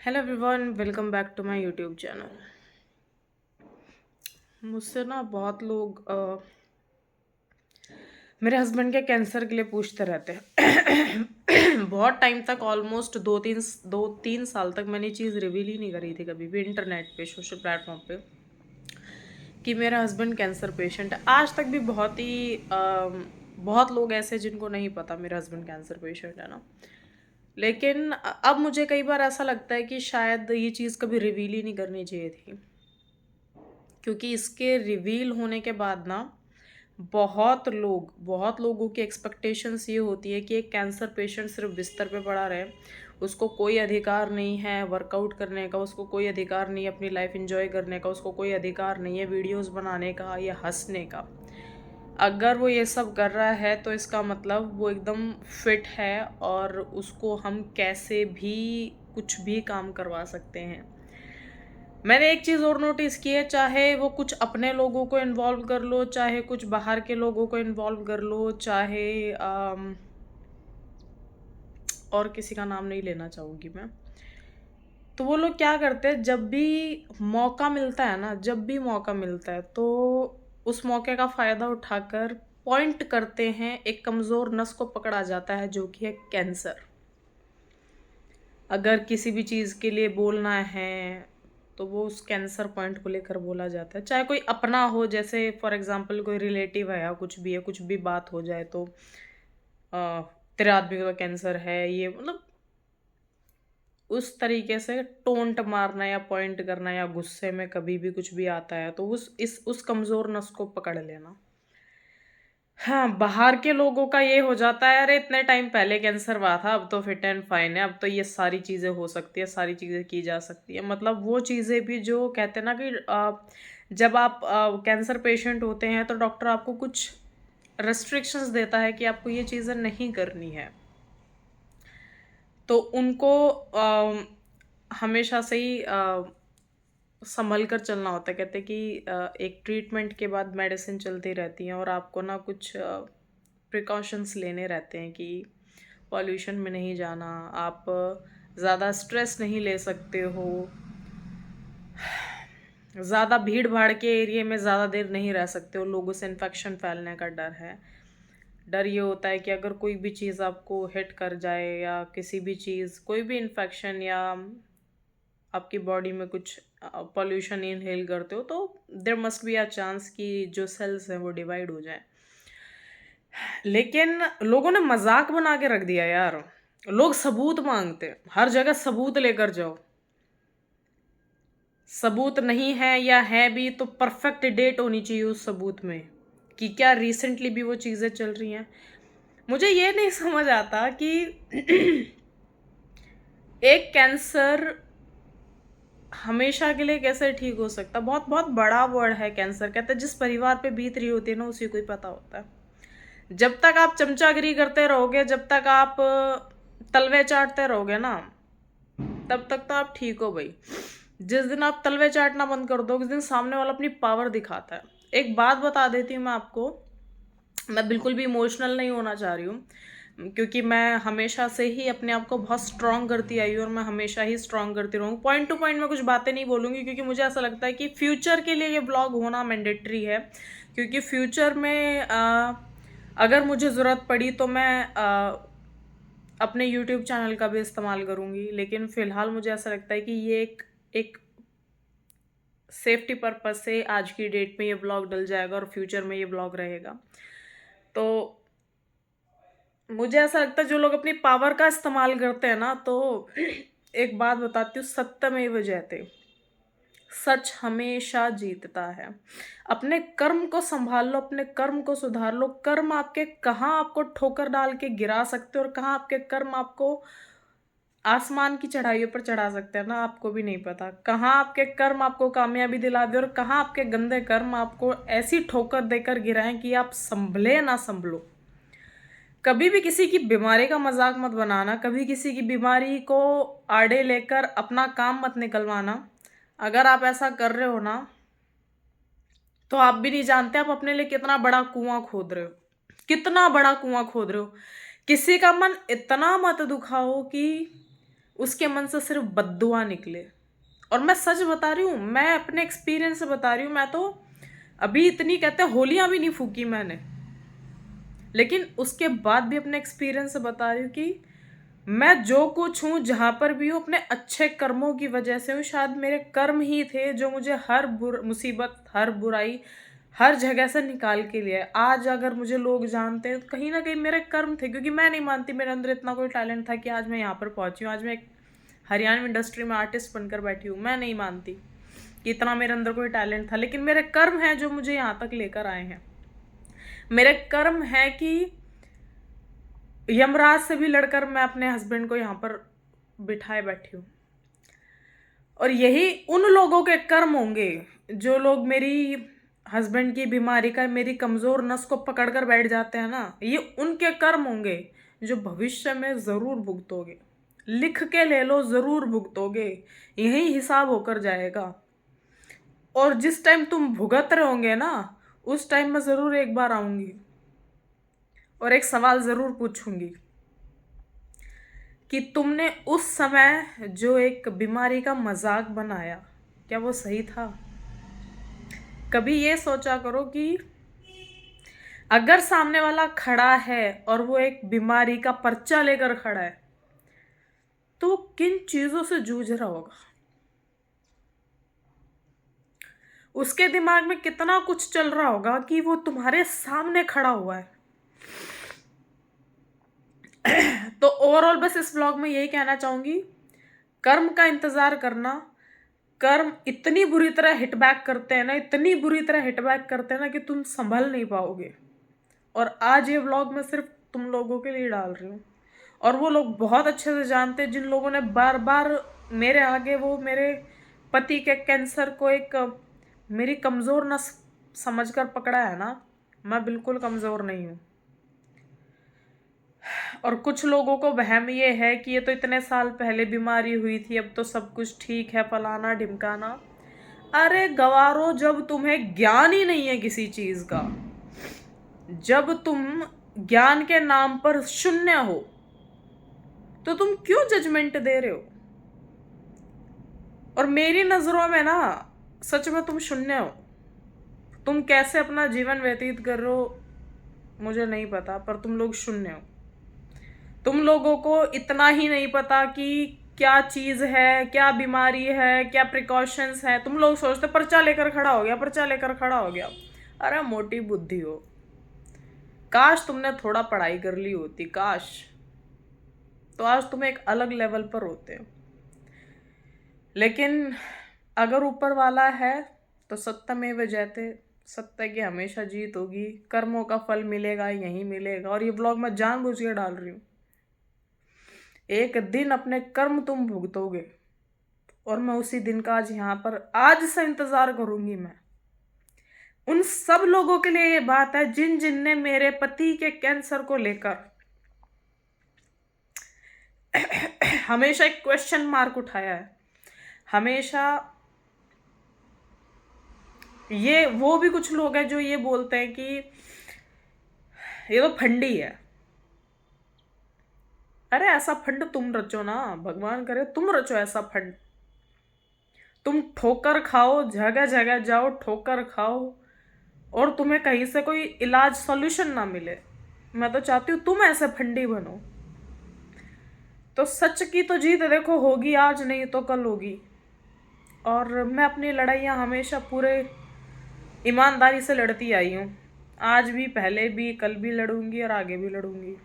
Hello everyone, welcome back to my YouTube channel. मुझसे ना बहुत लोग मेरे हस्बैंड के कैंसर के लिए पूछते रहते हैं। बहुत टाइम तक, ऑलमोस्ट दो तीन साल तक मैंने चीज़ रिवील ही नहीं करी थी कभी भी इंटरनेट पे, सोशल प्लेटफॉर्म पे, कि मेरा हस्बैंड कैंसर पेशेंट है। आज तक भी बहुत लोग ऐसे जिनको नहीं पता मेरा हस्बैंड कैंसर पेशेंट है ना। लेकिन अब मुझे कई बार ऐसा लगता है कि शायद ये चीज़ कभी रिवील ही नहीं करनी चाहिए थी, क्योंकि इसके रिवील होने के बाद ना बहुत लोगों की एक्सपेक्टेशंस ये होती है कि एक कैंसर पेशेंट सिर्फ बिस्तर पे पड़ा रहे, उसको कोई अधिकार नहीं है वर्कआउट करने का, उसको कोई अधिकार नहीं है अपनी लाइफ एंजॉय करने का, उसको कोई अधिकार नहीं है वीडियोस बनाने का या हंसने का। अगर वो ये सब कर रहा है तो इसका मतलब वो एकदम फिट है और उसको हम कैसे भी कुछ भी काम करवा सकते हैं। मैंने एक चीज़ और नोटिस की है, चाहे वो कुछ अपने लोगों को इन्वॉल्व कर लो, चाहे कुछ बाहर के लोगों को इन्वॉल्व कर लो, चाहे और किसी का नाम नहीं लेना चाहूँगी मैं। तो वो लोग क्या करते हैं, जब भी मौका मिलता है ना, जब भी मौका मिलता है तो उस मौके का फ़ायदा उठाकर पॉइंट करते हैं, एक कमज़ोर नस को पकड़ा जाता है जो कि है कैंसर। अगर किसी भी चीज़ के लिए बोलना है तो वो उस कैंसर पॉइंट को लेकर बोला जाता है, चाहे कोई अपना हो, जैसे फॉर एग्जांपल कोई रिलेटिव है या कुछ भी है, कुछ भी बात हो जाए तो अ, तेरे आदमी को कैंसर है, ये मतलब उस तरीके से टोंट मारना या पॉइंट करना, या गुस्से में कभी भी कुछ भी आता है तो उस कमज़ोर नस को पकड़ लेना। हाँ, बाहर के लोगों का ये हो जाता है, अरे इतने टाइम पहले कैंसर हुआ था, अब तो फिट एंड फाइन है, अब तो ये सारी चीज़ें हो सकती है, सारी चीज़ें की जा सकती है। मतलब वो चीज़ें भी जो कहते हैं ना कि जब आप कैंसर पेशेंट होते हैं तो डॉक्टर आपको कुछ रेस्ट्रिक्शंस देता है कि आपको ये चीज़ें नहीं करनी है। तो उनको हमेशा से ही संभल कर चलना होता है। कहते हैं कि एक ट्रीटमेंट के बाद मेडिसिन चलती रहती हैं और आपको ना कुछ प्रिकॉशंस लेने रहते हैं कि पॉल्यूशन में नहीं जाना, आप ज़्यादा स्ट्रेस नहीं ले सकते हो, ज़्यादा भीड़ भाड़ के एरिया में ज़्यादा देर नहीं रह सकते हो, लोगों से इन्फेक्शन फैलने का डर है। डर ये होता है कि अगर कोई भी चीज़ आपको हिट कर जाए, या किसी भी चीज़, कोई भी इन्फेक्शन, या आपकी बॉडी में कुछ पॉल्यूशन इनहेल करते हो तो there must be a chance कि जो सेल्स हैं वो डिवाइड हो जाए। लेकिन लोगों ने मजाक बना के रख दिया यार। लोग सबूत मांगते हैं, हर जगह सबूत लेकर जाओ। सबूत नहीं है, या है भी तो परफेक्ट डेट होनी चाहिए उस सबूत में कि क्या रिसेंटली भी वो चीज़ें चल रही हैं। मुझे ये नहीं समझ आता कि एक कैंसर हमेशा के लिए कैसे ठीक हो सकता। बहुत बहुत बड़ा वर्ड है कैंसर। कहते हैं जिस परिवार पे बीत रही होती है ना, उसी को ही पता होता है। जब तक आप चमचागिरी करते रहोगे, जब तक आप तलवे चाटते रहोगे ना, तब तक तो आप ठीक हो भाई। जिस दिन आप तलवे चाटना बंद कर दो, उस दिन सामने वाला अपनी पावर दिखाता है। एक बात बता देती हूँ मैं आपको, मैं बिल्कुल भी इमोशनल नहीं होना चाह रही हूँ, क्योंकि मैं हमेशा से ही अपने आप को बहुत स्ट्रांग करती आई हूँ और मैं हमेशा ही स्ट्रांग करती रहूँगी। पॉइंट टू पॉइंट मैं कुछ बातें नहीं बोलूँगी, क्योंकि मुझे ऐसा लगता है कि फ्यूचर के लिए ये ब्लॉग होना मैंडेटरी है। क्योंकि फ्यूचर में अगर मुझे ज़रूरत पड़ी तो मैं अपने यूट्यूब चैनल का भी इस्तेमाल करूँगी। लेकिन फ़िलहाल मुझे ऐसा लगता है कि ये एक सेफ्टी पर्पज़ से आज की डेट में ये ब्लॉग डल जाएगा और फ्यूचर में ये ब्लॉग रहेगा। तो मुझे ऐसा लगता है जो लोग अपनी पावर का इस्तेमाल करते हैं ना, तो एक बात बताती हूँ, सत्यमेव जयते। सच हमेशा जीतता है। अपने कर्म को संभाल लो, अपने कर्म को सुधार लो। कर्म आपके कहाँ आपको ठोकर डाल के गिरा सकते हो और कहाँ आपके कर्म आपको आसमान की चढ़ाइयों पर चढ़ा सकते हैं ना, आपको भी नहीं पता। कहाँ आपके कर्म आपको कामयाबी दिला दे और कहाँ आपके गंदे कर्म आपको ऐसी ठोकर देकर गिराएं कि आप संभले ना संभलो। कभी भी किसी की बीमारी का मजाक मत बनाना, कभी किसी की बीमारी को आड़े लेकर अपना काम मत निकलवाना। अगर आप ऐसा कर रहे हो ना, तो आप भी नहीं जानते आप अपने लिए कितना बड़ा कुआं खोद रहे हो, कितना बड़ा कुआं खोद रहे हो। किसी का मन इतना मत दुखाओ कि उसके मन से सिर्फ बद्दुआ निकले। और मैं सच बता रही हूँ, मैं अपने एक्सपीरियंस से बता रही हूँ, मैं तो अभी इतनी कहते होलियां भी नहीं फूकी मैंने, लेकिन उसके बाद भी अपने एक्सपीरियंस से बता रही हूँ कि मैं जो कुछ हूँ, जहाँ पर भी हूँ, अपने अच्छे कर्मों की वजह से हूँ। शायद मेरे कर्म ही थे जो मुझे हर मुसीबत, हर बुराई, हर जगह से निकाल के लिए आज अगर मुझे लोग जानते हैं तो कहीं ना कहीं मेरे कर्म थे, क्योंकि मैं नहीं मानती मेरे अंदर इतना कोई टैलेंट था कि आज मैं यहाँ पर पहुंची हूँ। आज मैं एक हरियाणा इंडस्ट्री में आर्टिस्ट बनकर बैठी हूँ। मैं नहीं मानती कि इतना मेरे अंदर कोई टैलेंट था, लेकिन मेरे कर्म हैं जो मुझे यहाँ तक लेकर आए हैं। मेरे कर्म है कि यमराज से भी लड़कर मैं अपने हस्बैंड को यहाँ पर बिठाए बैठी हूँ। और यही उन लोगों के कर्म होंगे जो लोग मेरी हस्बैंड की बीमारी का, मेरी कमजोर नस को पकड़कर बैठ जाते हैं ना, ये उनके कर्म होंगे जो भविष्य में जरूर भुगतोगे। लिख के ले लो, जरूर भुगतोगे, यही हिसाब होकर जाएगा। और जिस टाइम तुम भुगत रहे होंगे ना, उस टाइम मैं जरूर एक बार आऊंगी और एक सवाल जरूर पूछूंगी कि तुमने उस समय जो एक बीमारी का मजाक बनाया, क्या वो सही था? कभी ये सोचा करो कि अगर सामने वाला खड़ा है और वो एक बीमारी का पर्चा लेकर खड़ा है, तो किन चीजों से जूझ रहा होगा? उसके दिमाग में कितना कुछ चल रहा होगा कि वो तुम्हारे सामने खड़ा हुआ है। तो ओवरऑल बस इस ब्लॉग में यही कहना चाहूंगी, कर्म का इंतजार करना। कर्म इतनी बुरी तरह हिट बैक करते हैं ना, इतनी बुरी तरह हिट बैक करते हैं ना कि तुम संभल नहीं पाओगे। और आज ये व्लॉग मैं सिर्फ तुम लोगों के लिए डाल रही हूँ, और वो लोग बहुत अच्छे से जानते हैं जिन लोगों ने बार बार मेरे आगे वो मेरे पति के कैंसर को एक मेरी कमज़ोर नस समझकर पकड़ा है ना। मैं बिल्कुल कमज़ोर नहीं हूँ। और कुछ लोगों को वहम ये है कि ये तो इतने साल पहले बीमारी हुई थी, अब तो सब कुछ ठीक है, फलाना ढिमकाना। अरे गवारो, जब तुम्हें ज्ञान ही नहीं है किसी चीज का, जब तुम ज्ञान के नाम पर शून्य हो, तो तुम क्यों जजमेंट दे रहे हो? और मेरी नजरों में ना सच में तुम शून्य हो। तुम कैसे अपना जीवन व्यतीत कर रहे हो मुझे नहीं पता, पर तुम लोग शून्य हो। तुम लोगों को इतना ही नहीं पता कि क्या चीज है, क्या बीमारी है, क्या प्रिकॉशंस है। तुम लोग सोचते पर्चा लेकर खड़ा हो गया, पर्चा लेकर खड़ा हो गया। अरे मोटी बुद्धि हो, काश तुमने थोड़ा पढ़ाई कर ली होती, काश, तो आज तुम एक अलग लेवल पर होते। लेकिन अगर ऊपर वाला है तो सत्यमेव जयते, सत्य की हमेशा जीत होगी। कर्मों का फल मिलेगा, यही मिलेगा। और ये ब्लॉग मैं जानबूझ के डाल रही हूँ। एक दिन अपने कर्म तुम भुगतोगे, और मैं उसी दिन का आज यहाँ पर आज से इंतजार करूंगी। मैं उन सब लोगों के लिए ये बात है जिन जिन ने मेरे पति के कैंसर को लेकर हमेशा एक क्वेश्चन मार्क उठाया है। हमेशा ये वो भी कुछ लोग हैं जो ये बोलते हैं कि ये तो फंडी है। अरे ऐसा फंड तुम रचो ना, भगवान करे तुम रचो ऐसा फंड। तुम ठोकर खाओ, जगह जगह जाओ, ठोकर खाओ, और तुम्हें कहीं से कोई इलाज सॉल्यूशन ना मिले। मैं तो चाहती हूँ तुम ऐसे फंडी बनो। तो सच की तो जीत देखो होगी, आज नहीं तो कल होगी। और मैं अपनी लड़ाइयाँ हमेशा पूरे ईमानदारी से लड़ती आई हूँ। आज भी, पहले भी, कल भी लड़ूंगी और आगे भी लड़ूंगी।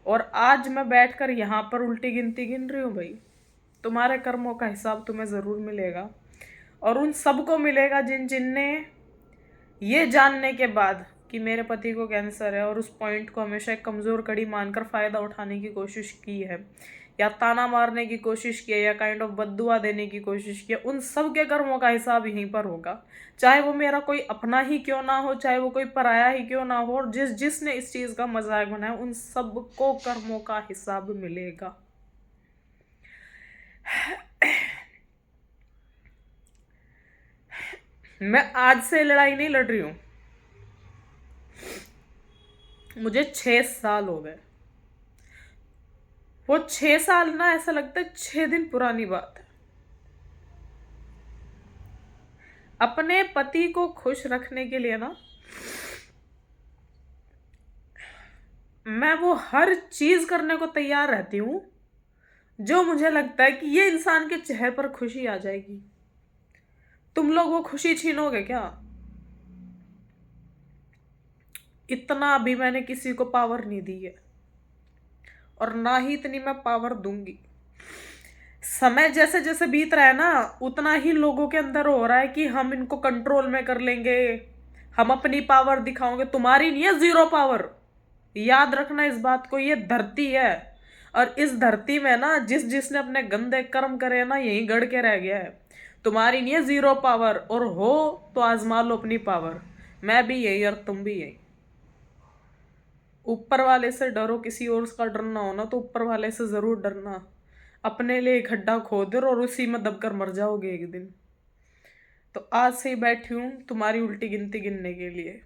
और आज मैं बैठकर यहाँ पर उल्टी गिनती गिन रही हूँ भाई। तुम्हारे कर्मों का हिसाब तुम्हें ज़रूर मिलेगा, और उन सबको मिलेगा जिन जिन ने ये जानने के बाद कि मेरे पति को कैंसर है और उस पॉइंट को हमेशा एक कमज़ोर कड़ी मानकर फ़ायदा उठाने की कोशिश की है, या ताना मारने की कोशिश की है, या काइंड ऑफ बद्दुआ देने की कोशिश की है। उन सब के कर्मों का हिसाब यहीं पर होगा, चाहे वो मेरा कोई अपना ही क्यों ना हो, चाहे वो कोई पराया ही क्यों ना हो। और जिसने इस चीज़ का मजाक बनाया, उन सबको कर्मों का हिसाब मिलेगा। मैं आज से लड़ाई नहीं लड़ रही हूं, मुझे 6 साल हो गए। वो 6 साल ना ऐसा लगता है 6 दिन पुरानी बात है। अपने पति को खुश रखने के लिए ना मैं वो हर चीज करने को तैयार रहती हूँ जो मुझे लगता है कि ये इंसान के चेहरे पर खुशी आ जाएगी। तुम लोग वो खुशी छीनोगे क्या? इतना अभी मैंने किसी को पावर नहीं दी है और ना ही इतनी मैं पावर दूंगी। समय जैसे जैसे बीत रहा है ना उतना ही लोगों के अंदर हो रहा है कि हम इनको कंट्रोल में कर लेंगे, हम अपनी पावर दिखाओगे। तुम्हारी नहीं है जीरो पावर, याद रखना इस बात को। ये धरती है और इस धरती में ना जिसने अपने गंदे कर्म करे ना यही गड़ के रह गया है। तुम्हारी नहीं है जीरो पावर, और हो तो आजमा लो अपनी पावर। मैं भी यही और तुम भी यही। ऊपर वाले से डरो, किसी और का डरना हो ना तो ऊपर वाले से जरूर डरना। अपने लिए खड्डा खोदो और उसी में दबकर मर जाओगे एक दिन। तो आज से ही बैठी हूं तुम्हारी उल्टी गिनती गिनने के लिए।